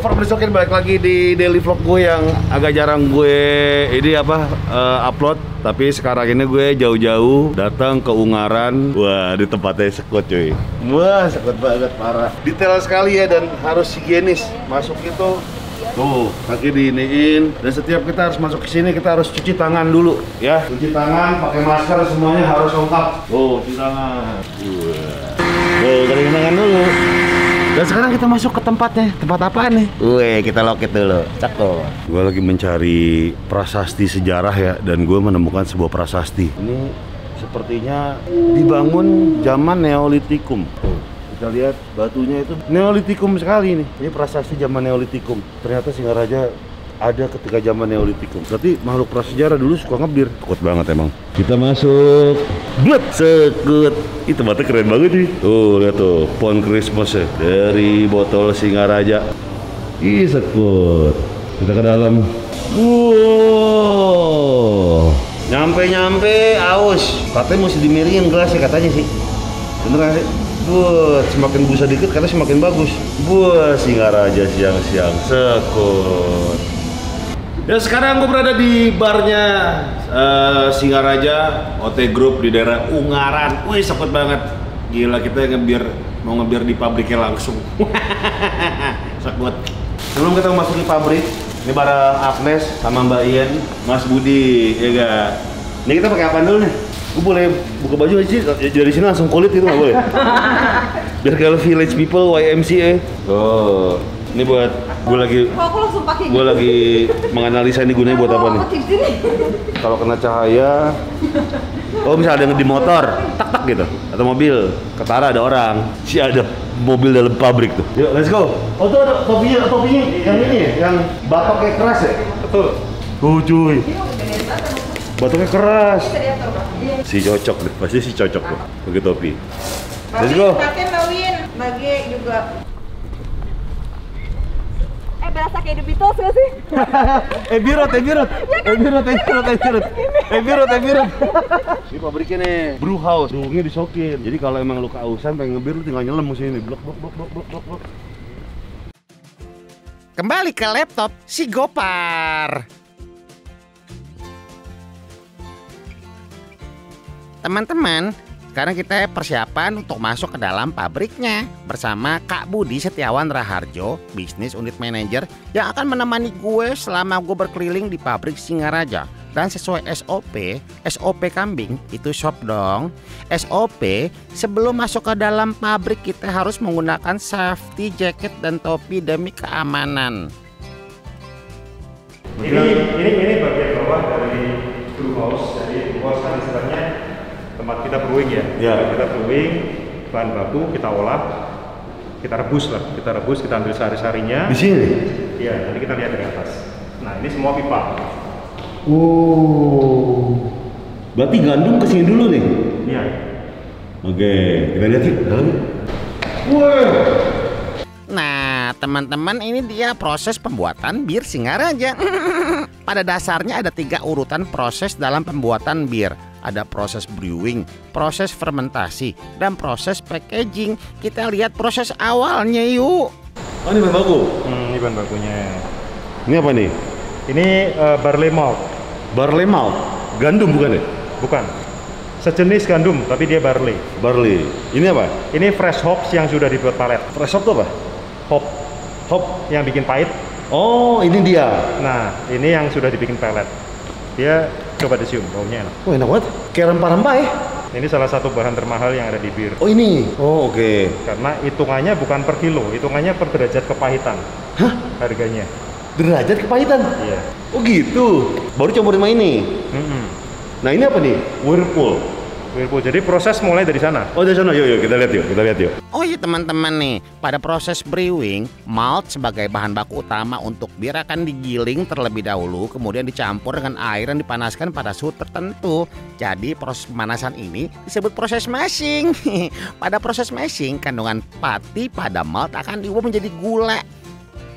Farmer Disokin balik lagi di daily vlog gue yang agak jarang gue upload. Tapi sekarang ini gue jauh-jauh datang ke Ungaran. Wah, di tempatnya sekut cuy. Wah, sekut banget, parah. Detail sekali ya dan harus higienis. Masuk itu tuh, kaki diiniin. Dan setiap kita harus masuk ke sini kita harus cuci tangan dulu ya. Cuci tangan, pakai masker, semuanya harus lengkap. Tuh, cuci tangan. Tuh, kering tangan dulu. Dan sekarang kita masuk ke tempatnya. Tempat apaan nih? Wih, kita loket dulu. Cakep. Gue lagi mencari prasasti sejarah ya, dan gue menemukan sebuah prasasti. Ini sepertinya dibangun zaman Neolitikum. Tuh, kita lihat batunya itu Neolitikum sekali nih. Ini prasasti zaman Neolitikum. Ternyata Singaraja ada ketika zaman Neolitikum. Berarti makhluk prasejarah dulu suka ngebir. Takut banget emang. Kita masuk. Buat sekut. Itu tempatnya keren banget nih. Tuh, lihat tuh, pohon Christmas ya dari botol Singaraja. Ih, sekut. Kita ke dalam. Wow. Nyampe aus. Katanya mesti dimiringin gelasnya katanya sih. Bener gak sih? Buat semakin busa dikit karena semakin bagus. Buat Singaraja siang-siang sekut. Ya, sekarang gue berada di barnya Singaraja OT Group di daerah Ungaran. Wih, sekut banget. Gila, kita mau ngebir di pabriknya langsung. Sekut. Sebelum kita masuk di pabrik, ini bareng Agnes sama Mbak Ian, Mas Budi, ya gak? Ini kita pakai apa dulu nih? Gue boleh buka baju aja sih, dari sini langsung kulit itu nggak boleh? Biar kayak Village People, YMCA. Oh, ini buat gue lagi menganalisa ini gunanya buat apa nih? Kalau kena cahaya, oh misalnya ada yang di motor, tak gitu, atau mobil, ketara ada orang, si ada mobil dalam pabrik tuh. Yuk, let's go. Oh tuh ada topinya yang ini, yang batoknya keras ya? Betul. Oh cuy, batoknya keras. Si cocok deh, pasti si cocok tuh, pakai topi. Let's go. Pakai Mawin, bagi juga. Berasa kayak The Beatles gak sih? Birot. Ini pabriknya nih, brew house, brewnya disokin. Jadi kalau emang lu kehausan pengen ngebir, lu tinggal nyelam di sini. Blok. Kembali ke laptop si Gopar. Teman-teman, sekarang kita persiapan untuk masuk ke dalam pabriknya bersama Kak Budi Setiawan Raharjo, Business Unit Manager yang akan menemani gue selama gue berkeliling di pabrik Singaraja. Dan sesuai SOP kambing itu shop dong. SOP, sebelum masuk ke dalam pabrik kita harus menggunakan safety jacket dan topi demi keamanan. Ini bagian bawah dari brew house. Jadi brew house kan istilahnya tempat kita brewing ya. Kita brewing, bahan baku kita olah, kita rebus, kita ambil sari-sarinya. Di sini? Iya, nanti kita lihat dari atas. Nah, ini semua pipa. Oh, berarti gandum kesini dulu nih? Iya. Oke, kita lihat yuk dalamnya. Wow. Nah, teman-teman, ini dia proses pembuatan bir Singaraja. Pada dasarnya ada 3 urutan proses dalam pembuatan bir. Ada proses brewing, proses fermentasi, dan proses packaging. Kita lihat proses awalnya yuk. Oh, ini bahan baku? Ini bahan bakunya. Ini apa nih? Ini barley malt. Barley malt? Gandum bukan ya? Bukan. Sejenis gandum, tapi dia barley. Barley. Ini apa? Ini fresh hops yang sudah dibuat palet. Fresh hop itu apa? Hop yang bikin pahit. Oh, ini dia. Nah, ini yang sudah dibikin pelet. Dia coba disium, baunya enak. Oh, enak banget. Kayak rempah-rempah ya? Ini salah satu bahan termahal yang ada di bir. Oh, ini? Oh, oke. Karena hitungannya bukan per kilo, hitungannya per derajat kepahitan. Hah? Harganya. Derajat kepahitan? Iya. Oh gitu? Baru campurin sama ini? Nah, ini apa nih? Whirlpool. Jadi proses mulai dari sana. Oh, dari sana. Yuk, kita lihat yuk. Oh iya teman-teman nih, pada proses brewing, malt sebagai bahan baku utama untuk bir akan digiling terlebih dahulu, kemudian dicampur dengan air yang dipanaskan pada suhu tertentu. Jadi proses pemanasan ini disebut proses mashing. Pada proses mashing, kandungan pati pada malt akan diubah menjadi gula.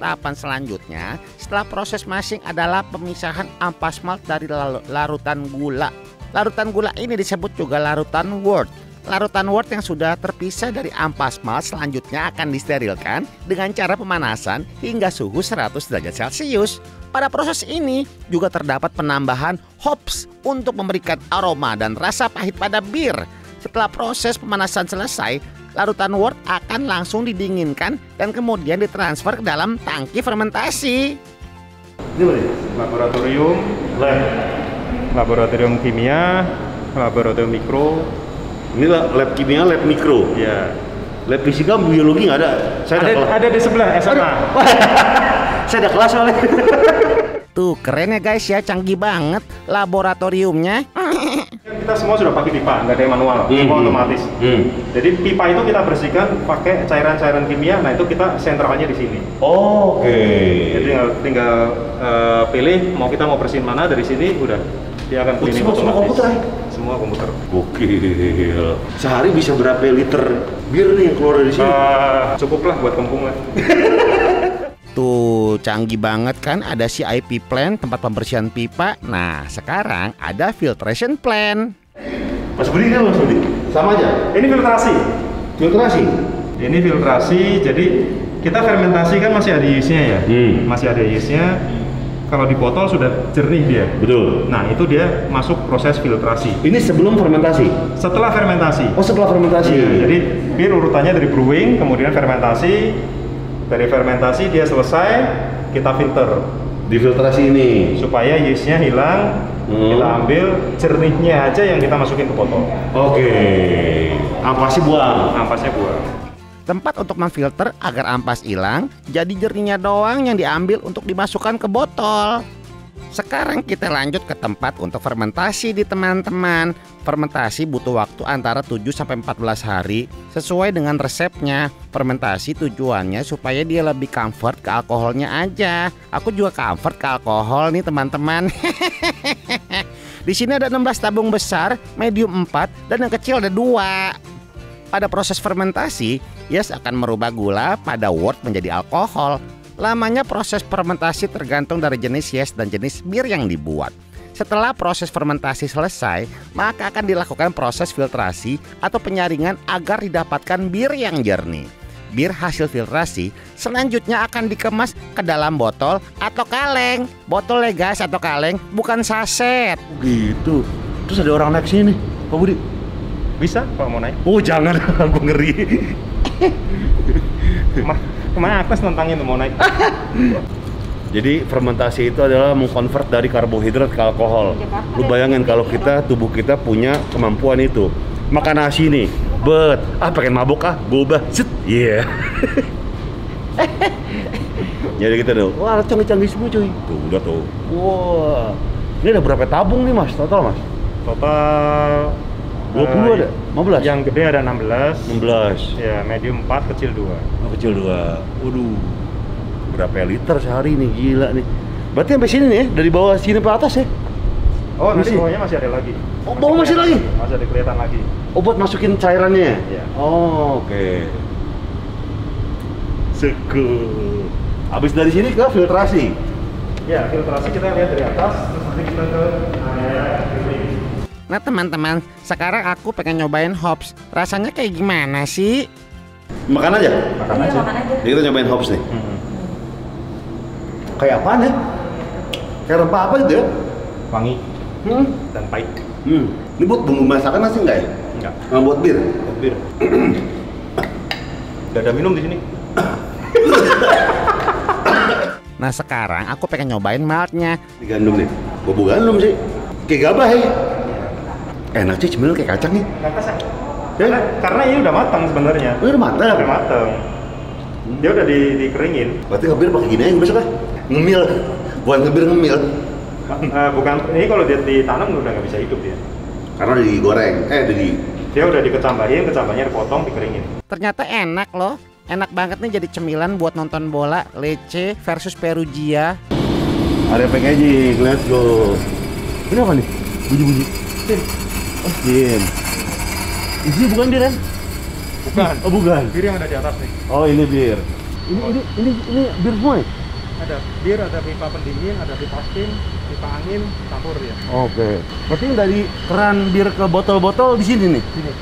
Tahapan selanjutnya, setelah proses mashing adalah pemisahan ampas malt dari larutan gula. Larutan gula ini disebut juga larutan wort. larutan wort yang sudah terpisah dari ampas malt selanjutnya akan disterilkan dengan cara pemanasan hingga suhu 100 derajat Celcius. Pada proses ini juga terdapat penambahan hops untuk memberikan aroma dan rasa pahit pada bir. Setelah proses pemanasan selesai, larutan wort akan langsung didinginkan dan kemudian ditransfer ke dalam tangki fermentasi. Laboratorium, laboratorium kimia, laboratorium mikro. Ini lab kimia, lab mikro. Ya. Lab fisika, biologi nggak ada. Ada di sebelah SMA. Saya ada kelas soalnya. Tuh keren ya guys ya, canggih banget laboratoriumnya. Kita semua sudah pakai pipa, nggak ada yang manual, semua otomatis. Jadi pipa itu kita bersihkan pakai cairan-cairan kimia. Nah itu kita sentralnya di sini. Oke. Jadi tinggal pilih mau kita mau bersihin mana dari sini, udah dia akan cleaning otomatis. Semua komputer ya? Semua komputer. Gokil. Sehari bisa berapa liter bir nih yang keluar dari sini? Cukuplah buat kempung lah. Tuh canggih banget kan, ada CIP plan tempat pembersihan pipa. Nah sekarang ada filtration plan. Mas Budi kan Mas Budi? Sama aja? Ini filtrasi. Filtrasi? Ini filtrasi, jadi kita fermentasi kan masih ada yeastnya ya. Masih ada yeastnya. Kalau di botol sudah jernih dia. Betul. Nah itu dia masuk proses filtrasi. Ini sebelum fermentasi? Setelah fermentasi. Oh setelah fermentasi? Iya, jadi bir urutannya dari brewing, kemudian fermentasi. Dari fermentasi dia selesai, kita filter. Difiltrasi ini? Supaya yeastnya hilang, kita ambil jernihnya aja yang kita masukin ke botol. Oke. Ampasnya buang? Ampasnya buang. Tempat untuk memfilter agar ampas hilang, jadi jernihnya doang yang diambil untuk dimasukkan ke botol. Sekarang kita lanjut ke tempat untuk fermentasi di teman-teman. Fermentasi butuh waktu antara 7-14 hari. Sesuai dengan resepnya, fermentasi tujuannya supaya dia lebih comfort ke alkoholnya aja. Aku juga comfort ke alkohol nih teman-teman. Di sini ada 16 tabung besar, medium 4, dan yang kecil ada 2. Pada proses fermentasi, yeast akan merubah gula pada wort menjadi alkohol. Lamanya proses fermentasi tergantung dari jenis yeast dan jenis bir yang dibuat. Setelah proses fermentasi selesai, maka akan dilakukan proses filtrasi atau penyaringan agar didapatkan bir yang jernih. Bir hasil filtrasi selanjutnya akan dikemas ke dalam botol atau kaleng. Botol guys atau kaleng, bukan saset. Gitu. Terus ada orang naik sini, Pak Budi? Bisa kalau mau naik. Oh jangan, aku ngeri. Kemarin Agnes nantangin tuh mau naik. Jadi fermentasi itu adalah mengkonvert dari karbohidrat ke alkohol. Lu bayangin kalau tubuh kita punya kemampuan itu. Makan nasi nih, pengen mabuk gua ubah, set, iya. Jadi kita tuh, wah canggih-canggih semua cuy. Tuh udah tuh. Wah, ini ada berapa tabung nih mas, total mas? Total 20 ada? 15? Yang gede ada 16. 16. Ya, medium 4, kecil 2. Oh, kecil 2. Waduh. Berapa liter sehari nih, gila nih. Berarti sampai sini nih ya, dari bawah sini ke atas ya? Oh, nanti bawahnya masih ada lagi. Oh, bawah masih lagi? Masih ada kelihatan lagi. Oh, buat masukin cairannya? Iya. Oh, oke. Sekul. Habis dari sini ke filtrasi? Ya, filtrasi kita lihat dari atas, terus nanti kita ke area filtering. Nah teman-teman, sekarang aku pengen nyobain hops. Rasanya kayak gimana sih? Makan aja? Makan Iya, aja. makan aja. Jadi kita nyobain hops nih. Kayak apaan ya? Kayak rempah apa gitu ya? Wangi dan pahit. Ini buat bumbu masakan nasi enggak ya? Enggak. Buat bir? Buat bir. Udah ada minum di sini. Nah sekarang aku pengen nyobain maltnya. Di gandum nih. Bubuk gandum sih. Kayak gabah ya. Enak sih, cemil kayak kacang nih. Ya? Karena ini udah matang sebenarnya. Udah matang? Udah matang. Dia udah dikeringin. Berarti ngebir pakai gini aja besok kan? Ngemil. Bukan ngebir ngemil. Bukan, ini kalau dia ditanam udah nggak bisa hidup dia. Karena udah digoreng, Dia udah kecambahnya dipotong, dikeringin. Ternyata enak loh. Enak banget nih jadi cemilan buat nonton bola. Lecce versus Perugia. Ada packaging, let's go. Ini apa nih? Bunyi-bunyi. Oh, Jin. Ini bukan bir kan? Bukan. Oh, bukan. Bir yang ada di atas nih. Oh, ini bir. Ini bir semua ya? Ada bir, ada pipa pendingin, ada pipa steam, pipa angin, campur ya. Oke. Berarti dari keran bir ke botol-botol di sini nih? Sini.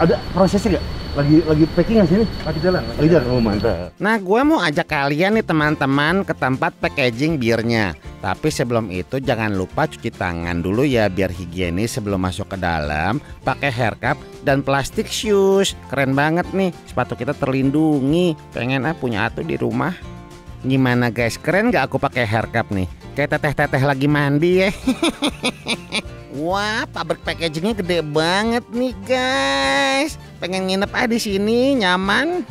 Ada prosesnya nggak? Lagi packing nggak sini? Lagi jalan. Oh mantap. Nah, gue mau ajak kalian nih teman-teman ke tempat packaging birnya. Tapi sebelum itu jangan lupa cuci tangan dulu ya biar higienis sebelum masuk ke dalam. Pakai hair cup dan plastik shoes. Keren banget nih, sepatu kita terlindungi. Pengen punya atuh di rumah. Gimana guys, keren gak aku pakai hair cup nih? Kayak teteh-teteh lagi mandi ya. Wah, pabrik packagingnya gede banget nih guys. Pengen nginep di sini, nyaman.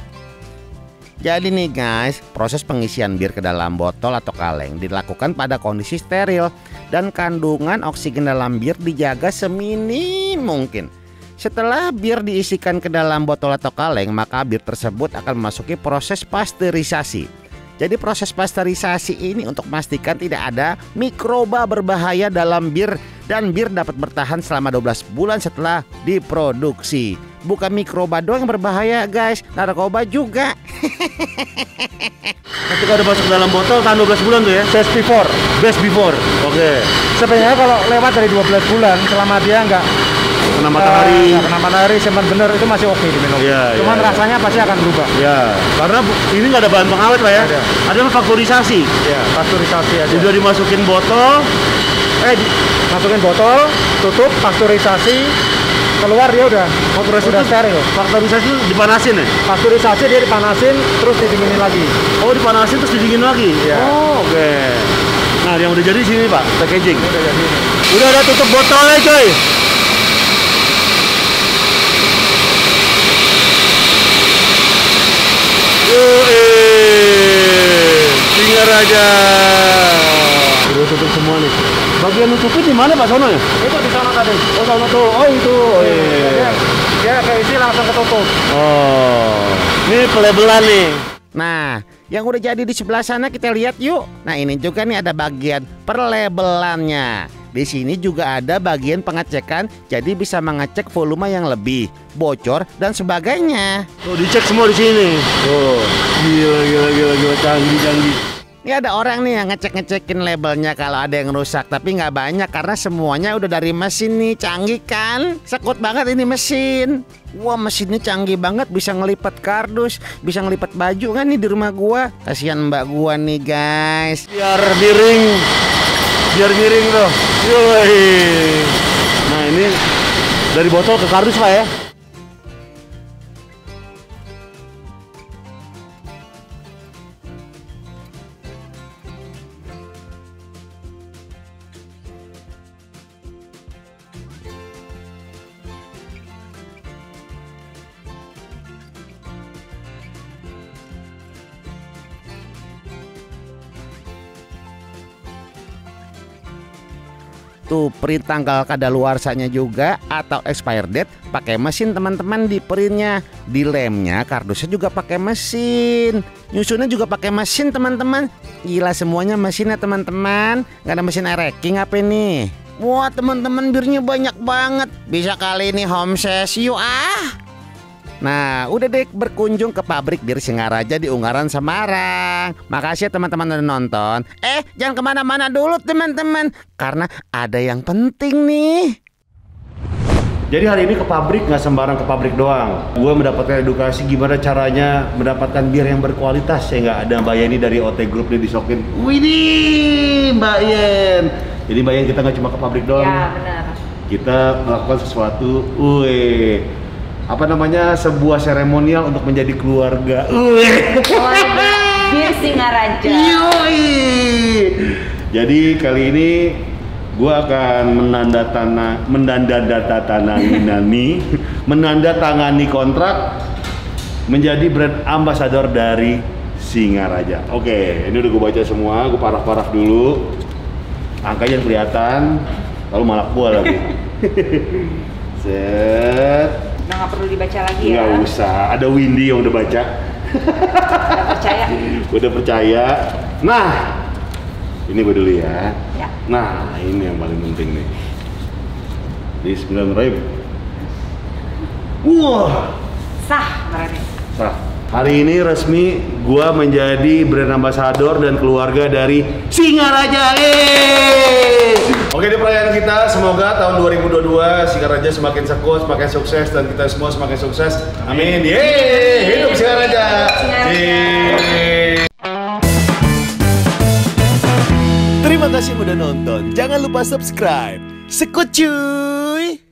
Jadi nih guys, proses pengisian bir ke dalam botol atau kaleng dilakukan pada kondisi steril dan kandungan oksigen dalam bir dijaga seminim mungkin. Setelah bir diisikan ke dalam botol atau kaleng, maka bir tersebut akan memasuki proses pasteurisasi. Jadi proses pasteurisasi ini untuk memastikan tidak ada mikroba berbahaya dalam bir dan bir dapat bertahan selama 12 bulan setelah diproduksi. Bukan mikroba doang yang berbahaya guys, narkoba juga. Ketika udah masuk ke dalam botol tahan 12 bulan tuh ya? Best before. Oke. Sebenarnya kalau lewat dari 12 bulan selama dia nggak Kena matahari. simpan bener itu masih oke diminum. Cuman rasanya pasti akan berubah. Ya, karena ini nggak ada bahan pengawet lah ya. Ada faktorisasi. Ya, faktorisasi aja. Udah dimasukin botol, masukin botol, tutup, faktorisasi, keluar dia udah steril. Faktorisasi itu dipanasin ya? Faktorisasi dia dipanasin terus didinginin lagi. Oh, dipanasin terus didingin lagi? Iya. Oh, oke. Nah, yang udah jadi sini Pak, packaging. Udah jadi. Udah ada tutup botolnya coy. Singaraja. Udah tutup semua nih. Bagian nutupnya di mana Pak Sono ya? Itu di sana tadi. Oh, Sono tuh. Oh, itu. Dia keisi langsung ketutup. Oh. Ini pelabelan nih. Nah, yang udah jadi di sebelah sana kita lihat yuk. Nah, ini juga nih ada bagian perlebelannya. Di sini juga ada bagian pengecekan, jadi bisa mengecek volume yang lebih, bocor dan sebagainya. Tuh dicek semua di sini. Oh, gila, canggih. Ini ada orang nih yang ngecek-ngecekin labelnya kalau ada yang rusak, tapi nggak banyak karena semuanya udah dari mesin nih, canggih kan? Sekut banget ini mesin. Wah, mesinnya canggih banget, bisa ngelipat kardus, bisa ngelipat baju kan nih di rumah gua. Kasihan mbak gua nih guys. Biar miring tuh. Yoi. Nah, ini dari botol ke kardus Pak ya. Tuh print tanggal kadaluarsanya juga atau expired date pakai mesin teman-teman di printnya. Di lemnya kardusnya juga pakai mesin. Nyusunnya juga pakai mesin teman-teman. Gila semuanya mesinnya teman-teman. Gak ada mesin ereking apa nih? Wah teman-teman birnya banyak banget. Bisa kali ini homesick yuk Nah, udah deh berkunjung ke pabrik bir Singaraja di Ungaran, Semarang. Makasih ya teman-teman udah nonton. Jangan kemana-mana dulu teman-teman, karena ada yang penting nih. Jadi hari ini ke pabrik nggak sembarang ke pabrik doang. Gue mendapatkan edukasi gimana caranya mendapatkan bir yang berkualitas. Ya nggak ada Mbak Yeni dari OT Group nih disokin. Widih, Mbak Yen. Jadi Mbak Yen kita nggak cuma ke pabrik doang. Ya benar. Kita melakukan sesuatu, sebuah seremonial untuk menjadi keluarga. Bir Singaraja. Jadi kali ini gue akan menandatangani kontrak menjadi brand ambassador dari Singaraja. Oke, ini udah gue baca semua, gue paraf-paraf dulu. Angkanya kelihatan, lalu malak gue lagi. Set. Udah nggak perlu dibaca lagi ya? Nggak usah, ada Windy yang udah baca. Udah percaya? Udah percaya. Nah, ini gue dulu ya. Ya. Nah, ini yang paling penting nih. Bismillahirrahmanirrahim. Wah. Sah berarti. Sah. Hari ini resmi gua menjadi brand ambassador dan keluarga dari Singaraja. Oke, di perayaan kita semoga tahun 2022 Singaraja semakin sekut, semakin sukses dan kita semua semakin sukses. Amin. Yeay, hidup Singaraja. Terima kasih udah nonton. Jangan lupa subscribe. Sekut cuy.